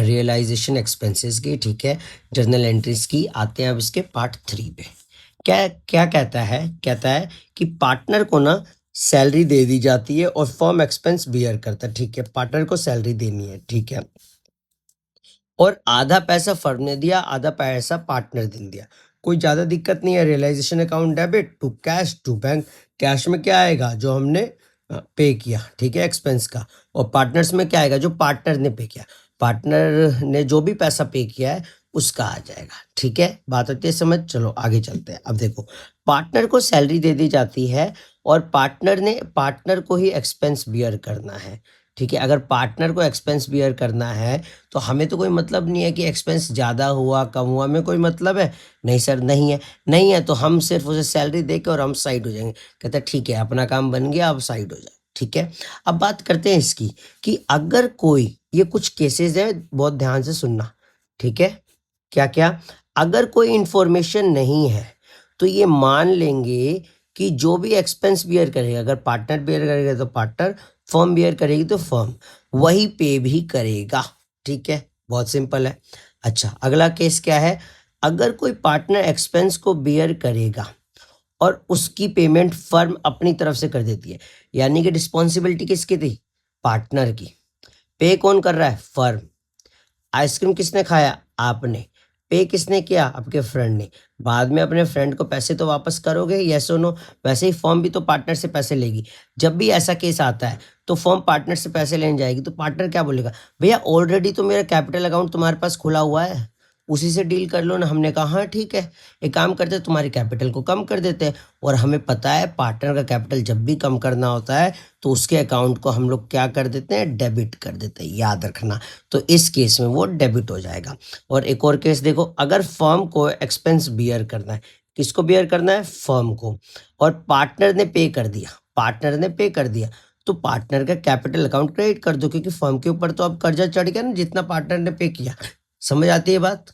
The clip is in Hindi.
रियलाइजेशन एक्सपेंसेस की, ठीक है, जर्नल एंट्रीज की। आते हैं अब इसके पार्ट 3 पे। क्या क्या कहता है कि पार्टनर को ना सैलरी दे दी जाती है और फर्म एक्सपेंस बियर करता है, ठीक है। पार्टनर को सैलरी देनी है, ठीक है, और आधा पैसा फर्म ने दिया, आधा पैसा पार्टनर ने दिया। कोई ज़्यादा दिक्कत नहीं है। Realisation account debit to cash to bank. Cash में क्या आएगा? जो हमने पे किया, ठीक है, एक्सपेंस का। और पार्टनर्स में क्या आएगा? जो पार्टनर ने पे किया। पार्टनर ने जो भी पैसा पे किया है उसका आ जाएगा, ठीक है। बात होती है समझ। चलो आगे चलते हैं। अब देखो, पार्टनर को सैलरी दे दी जाती है और पार्टनर को ही एक्सपेंस बियर करना है, ठीक है। अगर पार्टनर को एक्सपेंस बियर करना है तो हमें तो कोई मतलब नहीं है कि एक्सपेंस ज़्यादा हुआ कम हुआ, में कोई मतलब है नहीं सर, नहीं है। नहीं है तो हम सिर्फ उसे सैलरी दे के और हम साइड हो जाएंगे। कहता है ठीक है, अपना काम बन गया, अब साइड हो जाओ, ठीक है। अब बात करते हैं इसकी कि अगर कोई, ये कुछ केसेस है, बहुत ध्यान से सुनना, ठीक है। क्या क्या? अगर कोई इंफॉर्मेशन नहीं है तो ये मान लेंगे कि जो भी एक्सपेंस बियर करेगा, अगर पार्टनर बियर करेगा तो पार्टनर, फर्म बियर करेगी तो फर्म, वही पे भी करेगा, ठीक है। बहुत सिंपल है। अच्छा, अगला केस क्या है? अगर कोई पार्टनर एक्सपेंस को बियर करेगा और उसकी पेमेंट फर्म अपनी तरफ से कर देती है, यानी कि रिस्पॉन्सिबिलिटी किसकी थी? पार्टनर की। पे कौन कर रहा है? फर्म। आइसक्रीम किसने खाया? आपने। पे किसने किया? आपके फ्रेंड ने। बाद में अपने फ्रेंड को पैसे तो वापस करोगे, यस और नो? वैसे ही फर्म भी तो पार्टनर से पैसे लेगी। जब भी ऐसा केस आता है तो फर्म पार्टनर से पैसे लेने जाएगी तो पार्टनर क्या बोलेगा? भैया ऑलरेडी तो मेरा कैपिटल अकाउंट तुम्हारे पास खुला हुआ है, उसी से डील कर लो ना। हमने कहा हाँ ठीक है, एक काम करते हैं, तुम्हारी कैपिटल को कम कर देते हैं। और हमें पता है पार्टनर का कैपिटल जब भी कम करना होता है तो उसके अकाउंट को हम लोग क्या कर देते हैं? डेबिट कर देते हैं, याद रखना। तो इस केस में वो डेबिट हो जाएगा। और एक और केस देखो, अगर फर्म को एक्सपेंस बियर करना है, किसको बियर करना है? फर्म को। और पार्टनर ने पे कर दिया, तो पार्टनर का कैपिटल अकाउंट क्रेडिट कर दो, क्योंकि फर्म के ऊपर तो अब कर्जा चढ़ गया ना, जितना पार्टनर ने पे किया। समझ आती है बात?